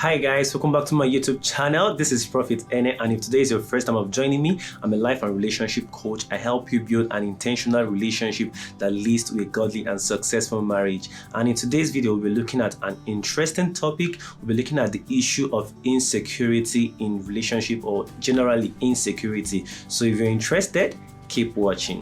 Hi guys, welcome back to my YouTube channel. This is Prophet Eneh, and if today is your first time of joining me, I'm a life and relationship coach. I help you build an intentional relationship that leads to a godly and successful marriage. And in today's video, we'll be looking at an interesting topic. We'll be looking at the issue of insecurity in relationship, or generally insecurity. So if you're interested, keep watching.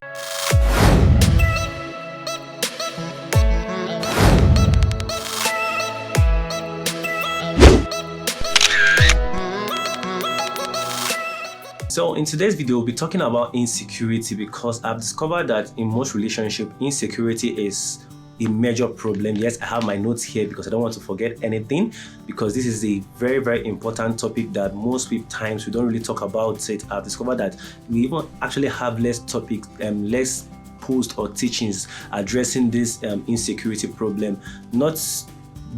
So in today's video, we'll be talking about insecurity, because I've discovered that in most relationships, insecurity is a major problem. Yes, I have my notes here because I don't want to forget anything, because this is a very important topic that most times we don't really talk about it. I've discovered that we even actually have less topics, less posts or teachings addressing this insecurity problem, not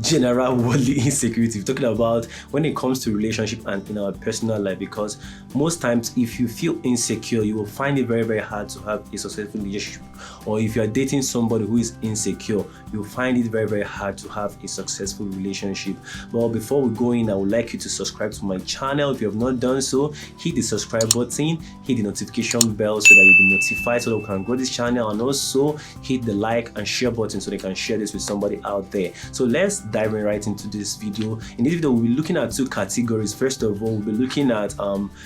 general worldly insecurity. We're talking about when it comes to relationship and in our personal life, because most times if you feel insecure, you will find it very hard to have a successful relationship. Or if you are dating somebody who is insecure, you'll find it very hard to have a successful relationship. Well, before we go in, I would like you to subscribe to my channel. If you have not done so, hit the subscribe button, hit the notification bell so that you'll be notified so that we can grow this channel, and also hit the like and share button so they can share this with somebody out there. So let's dive right into this video. In this video, we'll be looking at two categories. First of all, we'll be looking at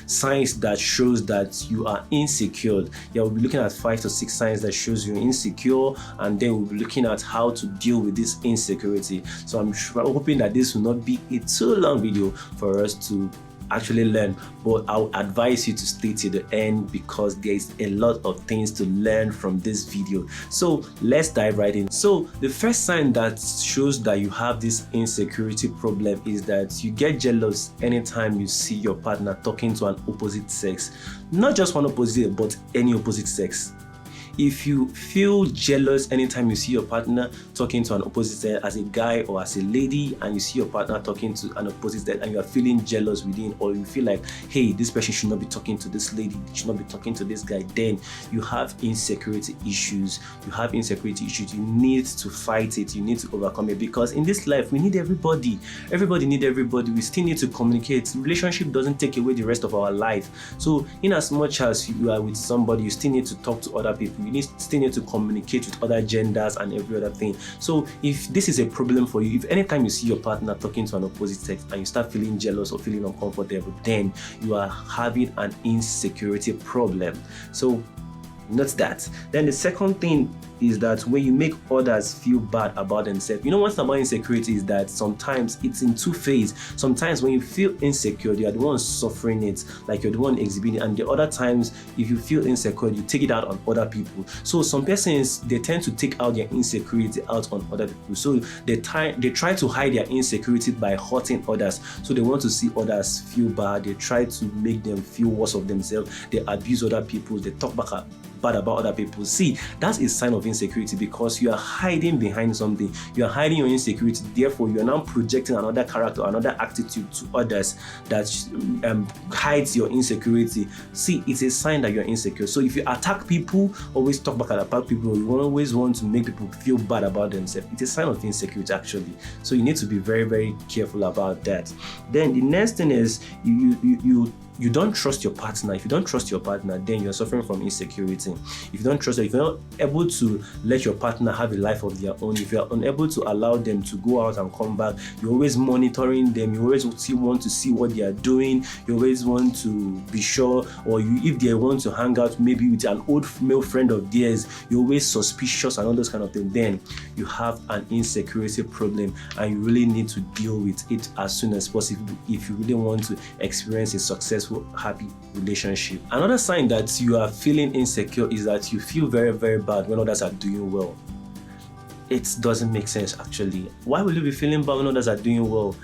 signs that shows that you are insecure. Yeah, we'll be looking at 5 to 6 signs that shows you're insecure, and then we'll be looking at how to deal with this insecurity. So I'm hoping that this will not be a too long video for us to actually learn, but I'll advise you to stay to the end, because there's a lot of things to learn from this video. So let's dive right in. So the first sign that shows that you have this insecurity problem is that you get jealous anytime you see your partner talking to an opposite sex. Not just one opposite, but any opposite sex. If you feel jealous anytime you see your partner talking to an opposite sex, as a guy or as a lady, and you see your partner talking to an opposite sex and you are feeling jealous within, or you feel like, hey, this person should not be talking to this lady, should not be talking to this guy, then you have insecurity issues. You have insecurity issues. You need to fight it. You need to overcome it, because in this life, we need everybody. Everybody needs everybody. We still need to communicate. Relationship doesn't take away the rest of our life. So in as much as you are with somebody, you still need to talk to other people. You still need to communicate with other genders and every other thing. So if this is a problem for you, if anytime you see your partner talking to an opposite sex and you start feeling jealous or feeling uncomfortable, then you are having an insecurity problem. So note that. Then the second thing is that when you make others feel bad about themselves. You know, one thing about insecurity is that sometimes it's in two phases. Sometimes when you feel insecure, you are the one suffering it, like you're the one exhibiting, and the other times if you feel insecure, you take it out on other people. So some persons, they tend to take out their insecurity out on other people. So they try to hide their insecurity by hurting others. So they want to see others feel bad. They try to make them feel worse of themselves. They abuse other people. They talk bad about other people. See, that's a sign of insecurity, because you are hiding behind something. You are hiding your insecurity. Therefore, you are now projecting another character, another attitude to others that hides your insecurity. See, it's a sign that you're insecure. So if you attack people, always talk back at people, you always want to make people feel bad about themselves, it's a sign of insecurity actually. So you need to be very careful about that. Then the next thing is you don't trust your partner. If you don't trust your partner, then you're suffering from insecurity. If you don't trust them, if you're not able to let your partner have a life of their own, if you're unable to allow them to go out and come back, you're always monitoring them, you always want to see what they are doing, you always want to be sure, or if they want to hang out maybe with an old male friend of theirs, you're always suspicious and all those kind of things, then you have an insecurity problem, and you really need to deal with it as soon as possible if you really want to experience a successful, happy relationship. Another sign that you are feeling insecure is that you feel very bad when others are doing well. It doesn't make sense actually. Why will you be feeling bad when others are doing well?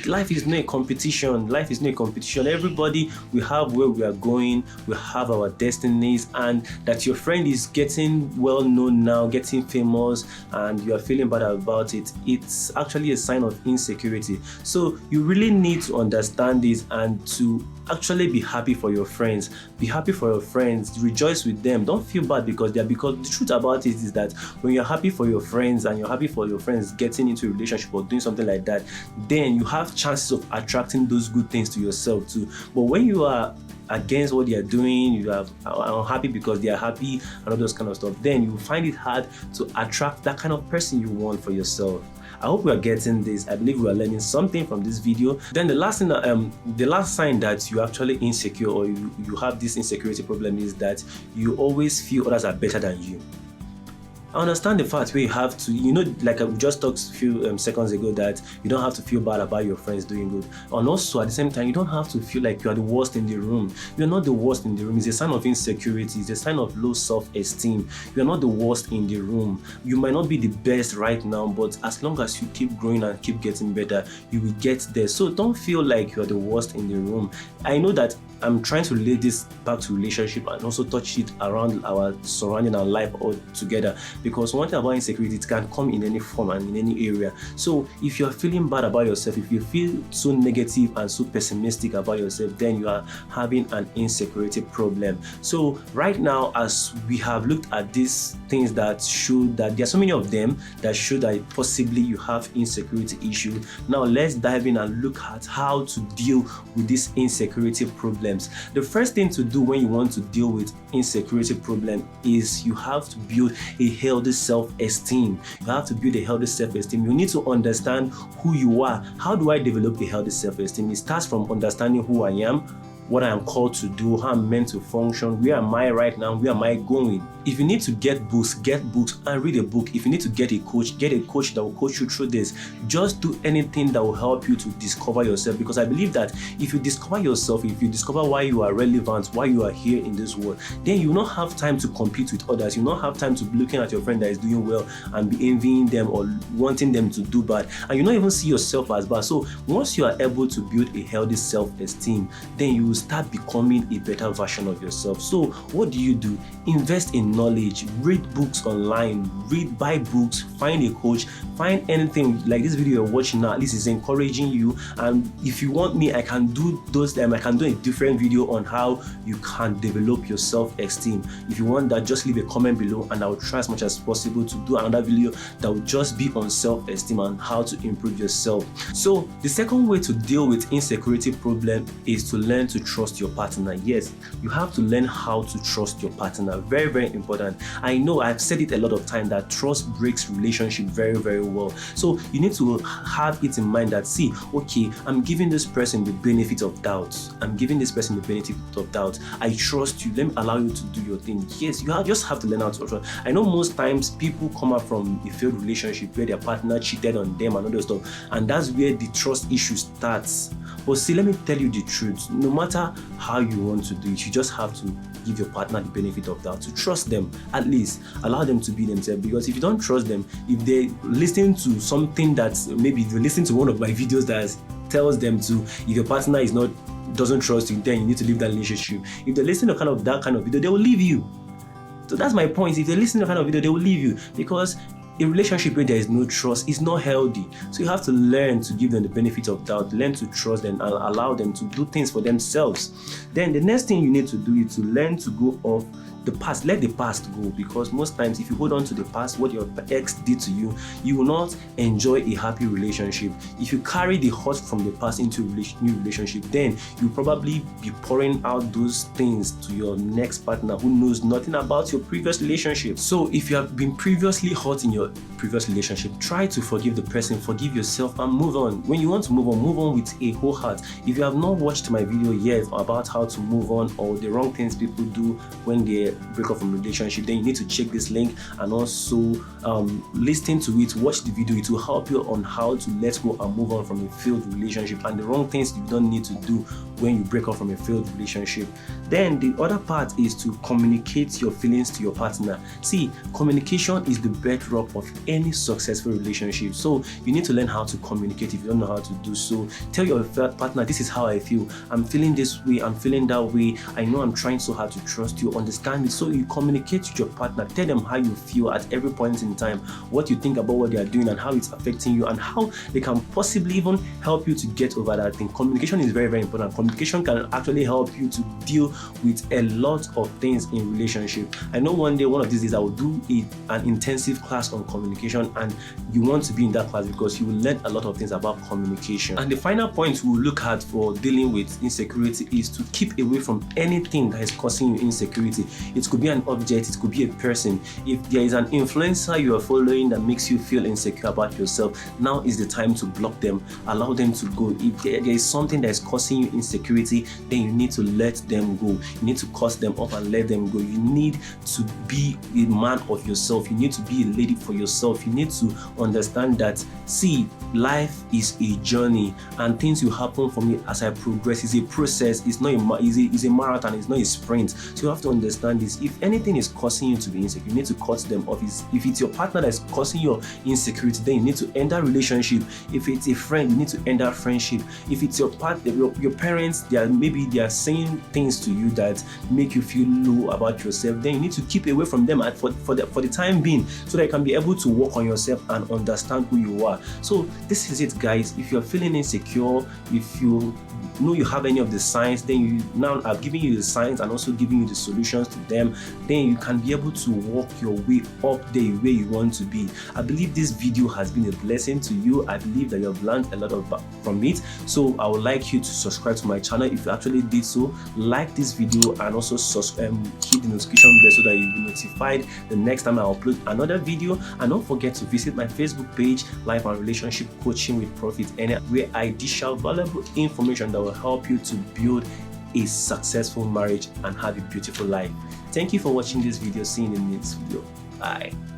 Life is not a competition. Life is not a competition. Everybody, we have where we are going, we have our destinies, and that your friend is getting well known now, getting famous, and you are feeling bad about it, it's actually a sign of insecurity. So you really need to understand this and to Actually be happy for your friends. Be happy for your friends. Rejoice with them. Don't feel bad because the truth about it is that when you're happy for your friends and you're happy for your friends getting into a relationship or doing something like that, then you have chances of attracting those good things to yourself too. But when you are against what they are doing, you are unhappy because they are happy and all those kind of stuff, then you find it hard to attract that kind of person you want for yourself. I hope we are getting this. I believe we are learning something from this video. Then the last thing, the last sign that you're actually insecure or you have this insecurity problem is that you always feel others are better than you. I understand the fact where you have to, like we just talked a few seconds ago, that you don't have to feel bad about your friends doing good. And also at the same time, you don't have to feel like you are the worst in the room. You're not the worst in the room. It's a sign of insecurity. It's a sign of low self-esteem. You're not the worst in the room. You might not be the best right now, but as long as you keep growing and keep getting better, you will get there. So don't feel like you're the worst in the room. I know that I'm trying to relate this back to relationship and also touch it around our surrounding our life all together, because one thing about insecurity, it can come in any form and in any area. So if you're feeling bad about yourself, if you feel so negative and so pessimistic about yourself, then you are having an insecurity problem. So right now, as we have looked at these things that show that there are so many of them that show that possibly you have insecurity issue, now let's dive in and look at how to deal with this insecurity problem. The first thing to do when you want to deal with insecurity problem is you have to build a healthy self-esteem. You have to build a healthy self-esteem. You need to understand who you are. How do I develop a healthy self-esteem? It starts from understanding who I am, what I am called to do, how I'm meant to function, where am I right now, where am I going. If you need to get books and read a book. If you need to get a coach that will coach you through this. Just do anything that will help you to discover yourself, because I believe that if you discover yourself, if you discover why you are relevant, why you are here in this world, then you will not have time to compete with others. You will not have time to be looking at your friend that is doing well and be envying them or wanting them to do bad, and you not even see yourself as bad. So once you are able to build a healthy self-esteem, then you will start becoming a better version of yourself. So what do? Invest in knowledge, read books online, buy books, find a coach, find anything like this video you're watching now. At least it's encouraging you. And if you want me, I can do those. I can do a different video on how you can develop your self-esteem. If you want that, just leave a comment below, and I will try as much as possible to do another video that will just be on self-esteem and how to improve yourself. So the second way to deal with insecurity problem is to learn to trust your partner. Yes, you have to learn how to trust your partner. Very, very important. I know I've said it a lot of times that trust breaks relationship very, very well. So you need to have it in mind that, see, okay, I'm giving this person the benefit of doubt. I trust you. Let me allow you to do your thing. Yes, you just have to learn how to trust. I know most times people come up from a failed relationship where their partner cheated on them and all that stuff, and that's where the trust issue starts. But see, let me tell you the truth. No matter how you want to do it, you just have to give your partner the benefit of doubt, to trust them, at least allow them to be themselves. Because if you don't trust them, if they listen to something that maybe if you listen to one of my videos that tells them to, if your partner doesn't trust you, then you need to leave that relationship. If they listen to that kind of video, they will leave you. So that's my point. If they listen to that kind of video, they will leave you, because a relationship where there is no trust is not healthy. So you have to learn to give them the benefit of doubt, learn to trust them and allow them to do things for themselves. Then the next thing you need to do is to learn to go off the past. Let the past go, because most times if you hold on to the past, what your ex did to you, you will not enjoy a happy relationship. If you carry the hurt from the past into a new relationship, then you'll probably be pouring out those things to your next partner who knows nothing about your previous relationship. So if you have been previously hurt in your previous relationship, try to forgive the person, forgive yourself, and move on. When you want to move on with a whole heart. If you have not watched my video yet about how to move on or the wrong things people do when they break up from a relationship, then you need to check this link and also listen to it, watch the video. It will help you on how to let go and move on from a failed relationship and the wrong things you don't need to do when you break up from a failed relationship. Then the other part is to communicate your feelings to your partner. See, communication is the bedrock of any successful relationship. So you need to learn how to communicate. If you don't know how to do so, tell your partner, this is how I feel. I'm feeling this way, I'm feeling that way. I know I'm trying so hard to trust you, understand me. So you communicate with your partner, tell them how you feel at every point in time, what you think about what they are doing and how it's affecting you and how they can possibly even help you to get over that thing. Communication is very, very important. communication can actually help you to deal with a lot of things in relationship. I know one of these days I will do an intensive class on communication, and you want to be in that class because you will learn a lot of things about communication. And the final point we'll look at for dealing with insecurity is to keep away from anything that is causing you insecurity. It could be an object, it could be a person. If there is an influencer you are following that makes you feel insecure about yourself, now is the time to block them, allow them to go. If there is something that is causing you insecurity, then you need to let them go. You need to cut them off and let them go. You need to be a man of yourself. You need to be a lady for yourself. You need to understand that, see, life is a journey and things will happen for me as I progress. It's a process. It's not it's a marathon. It's not a sprint. So you have to understand this. If anything is causing you to be insecure, you need to cut them off. If it's your partner that is causing your insecurity, then you need to end that relationship. If it's a friend, you need to end that friendship. If it's your partner, your parents, they are saying things to you that make you feel low about yourself, then you need to keep away from them for the time being, so that you can be able to work on yourself and understand who you are. So this is it, guys. If you're feeling insecure, if you know you have any of the signs, then now I've given you the signs and also giving you the solutions to them, then you can be able to walk your way up the way you want to be. I believe this video has been a blessing to you. I believe that you have learned a lot from it. So I would like you to subscribe to my channel. If you actually did so, like this video and also hit the notification bell so that you'll be notified the next time I upload another video. And don't forget to visit my Facebook page, Life and Relationship Coaching with Prophet Eneh, where I dish out valuable information that will help you to build a successful marriage and have a beautiful life. Thank you for watching this video. See you in the next video. Bye.